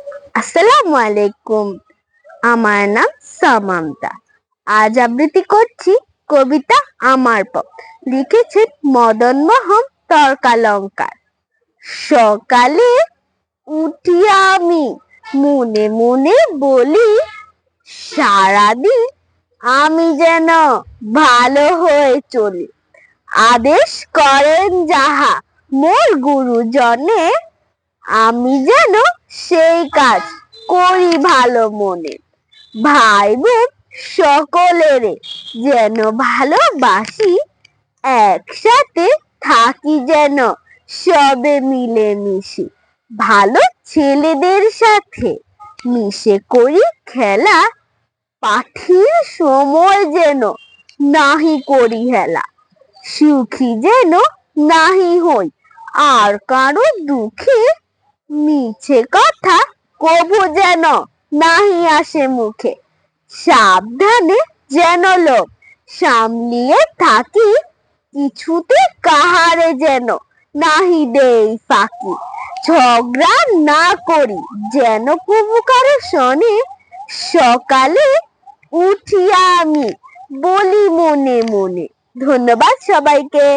আসসালামু আলাইকুম। আমার নাম সামান্তা। আজ আবৃত্তি করছি কবিতা আমার পথ, লিখেছেন মদন মোহন তর্কালঙ্কার। সকালে উঠি আমি মনে মনে বলি, সারাদিন আমি যেন ভালো হয়ে চলি। আদেশ করেন যাহা মোর গুরুজনে, আমি যেন সেই কাজ করি ভালো মনে। ভাই বোন সকলেরে যেন ভালোবাসি, একসাথে থাকি যেন সবে মিলেমিশি। ভালো ছেলেদের সাথে মিশে করি খেলা, পাঠির সময় যেন নাহি করি হেলা। সুখী যেন নাহি হই আর কারো দুঃখে, মিছে কথা কভু যেন নাহি আসে মুখে। সাবধানে যেন লোক সামলিয়ে থাকি, কিছুতে কাহারে যেন নাহি দেই ফাঁকি। ঝগড়া না করি যেন কভু কারো শনে, সকালে উঠিয়া আমি বলি মনে মনে। ধন্যবাদ সবাইকে।